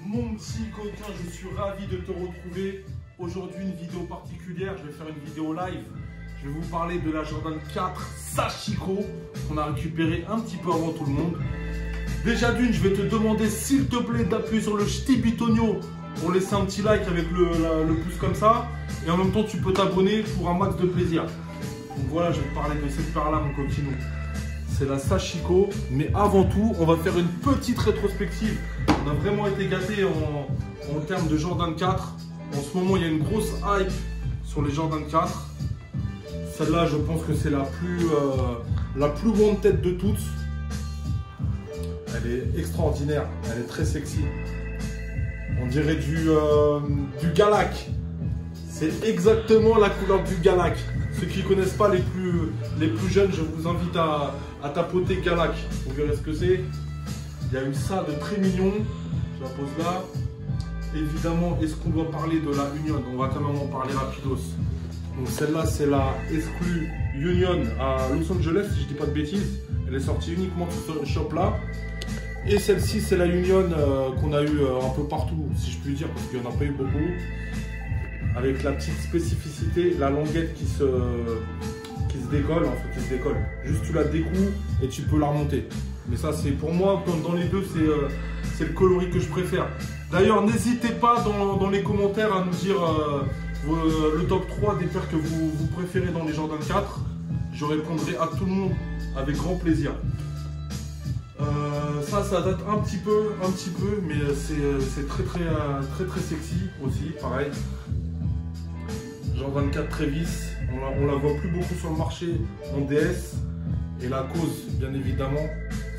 Mon petit coquin, je suis ravi de te retrouver. Aujourd'hui, une vidéo particulière. Je vais faire une vidéo live. Je vais vous parler de la Jordan 4 Sashiko qu'on a récupéré un petit peu avant tout le monde. Déjà d'une, je vais te demander s'il te plaît d'appuyer sur le petit bitonio pour laisser un petit like avec le pouce comme ça. Et en même temps, tu peux t'abonner pour un max de plaisir. Donc voilà, je vais te parler de cette paire-là, mon coquinou. C'est la Sashiko. Mais avant tout, on va faire une petite rétrospective. On a vraiment été gâtés en termes de Jordan 4. En ce moment, il y a une grosse hype sur les Jordan 4. Celle-là, je pense que c'est la plus bonne tête de toutes. Elle est extraordinaire, elle est très sexy. On dirait du Galac. C'est exactement la couleur du Galac. Ceux qui ne connaissent pas, les plus jeunes, je vous invite à tapoter Galac. Vous verrez ce que c'est. Il y a eu ça de très mignon. Je la pose là. Évidemment, est-ce qu'on doit parler de la Union? On va quand même en parler rapidos. Donc celle-là, c'est la Exclu Union à Los Angeles, si je dis pas de bêtises. Elle est sortie uniquement sur ce shop-là. Et celle-ci, c'est la Union qu'on a eu un peu partout, si je puis dire, parce qu'il n'y en a pas eu beaucoup. Avec la petite spécificité, la languette qui se décolle, en fait, qui se décolle. Juste tu la découpes et tu peux la remonter. Mais ça, c'est pour moi, dans les deux, c'est le coloris que je préfère. D'ailleurs, n'hésitez pas dans les commentaires à nous dire le top 3 des paires que vous préférez dans les Jordan 4. Je répondrai à tout le monde avec grand plaisir. Ça date un petit peu, mais c'est très sexy aussi, pareil. Jordan 4 Travis, on la voit plus beaucoup sur le marché en DS. Et la cause, bien évidemment,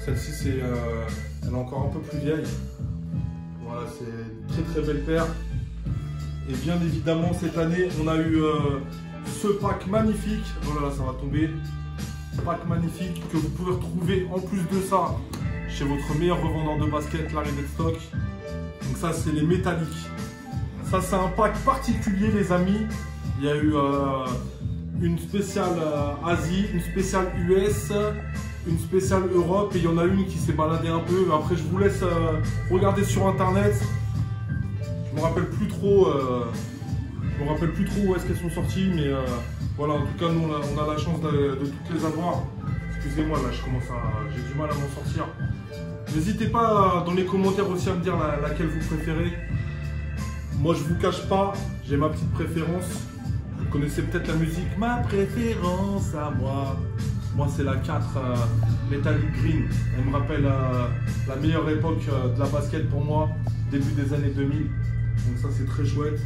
celle-ci, elle est encore un peu plus vieille. Voilà, c'est une très belle paire. Et bien évidemment, cette année, on a eu ce pack magnifique. Voilà, ça va tomber. Pack magnifique que vous pouvez retrouver en plus de ça chez votre meilleur revendeur de basket, Larry Deadstock. Donc ça, c'est les métalliques. Ça, c'est un pack particulier, les amis. Il y a eu une spéciale Asie, une spéciale US, une spéciale Europe, et il y en a une qui s'est baladée un peu. Après, je vous laisse regarder sur internet. Je me rappelle plus trop où est-ce qu'elles sont sorties, mais voilà, en tout cas, nous on a la chance de toutes les avoir. Excusez-moi, là j'ai du mal à m'en sortir. N'hésitez pas dans les commentaires aussi à me dire laquelle vous préférez. Moi, je vous cache pas, j'ai ma petite préférence. Vous connaissez peut-être la musique. Ma préférence à moi. Moi, c'est la 4 Metallic Green. Elle me rappelle la meilleure époque de la basket pour moi, début des années 2000. Donc ça, c'est très chouette.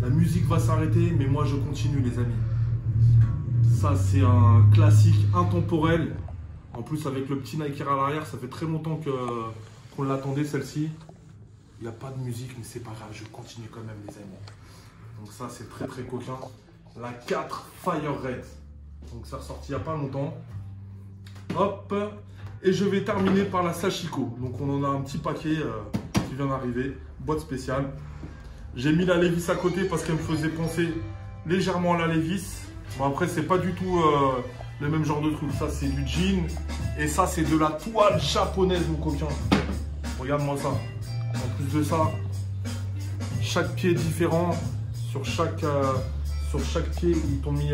La musique va s'arrêter, mais moi, je continue, les amis. Ça, c'est un classique intemporel. En plus, avec le petit Nike à l'arrière, ça fait très longtemps qu'on l'attendait, celle-ci. Il n'y a pas de musique, mais c'est pas grave, je continue quand même, les amis. Donc ça, c'est très coquin. La 4 Fire Red. Donc ça ressorti il n'y a pas longtemps. Hop. Et je vais terminer par la Sashiko. Donc on en a un petit paquet qui vient d'arriver. Boîte spéciale. J'ai mis la Levi's à côté parce qu'elle me faisait penser légèrement à la Levi's. Bon, après, c'est pas du tout le même genre de truc. Ça, c'est du jean. Et ça, c'est de la toile japonaise, mon coquin. Regarde-moi ça. En plus de ça, chaque pied est différent. Sur chaque pied, ils t'ont mis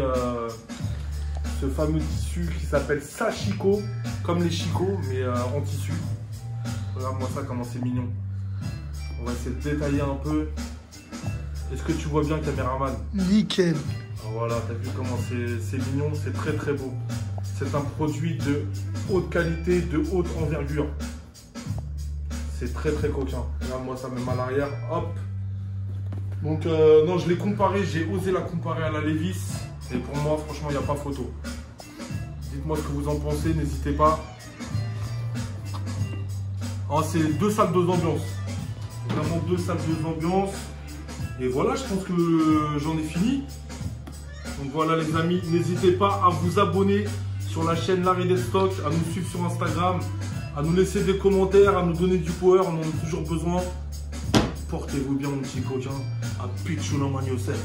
ce fameux tissu qui s'appelle Sashiko. Comme les chicots, mais en tissu. Regarde-moi ça, comment c'est mignon. On va essayer de détailler un peu. Est-ce que tu vois bien, caméraman? Nickel. Voilà, t'as vu comment c'est mignon, c'est très beau. C'est un produit de haute qualité, de haute envergure. C'est très coquin. Regarde-moi ça, même à l'arrière. Hop. Donc, non, je l'ai comparé, j'ai osé la comparer à la Levi's. Et pour moi, franchement, il n'y a pas photo. Dites-moi ce que vous en pensez, n'hésitez pas. Oh, c'est 2 salles d'ambiance. Vraiment 2 salles d'ambiance. Et voilà, je pense que j'en ai fini. Donc voilà les amis, n'hésitez pas à vous abonner sur la chaîne Larry Deadstock, à nous suivre sur Instagram, à nous laisser des commentaires, à nous donner du power, on en a toujours besoin. Portez-vous bien mon petit coquin, à pitch on yourself.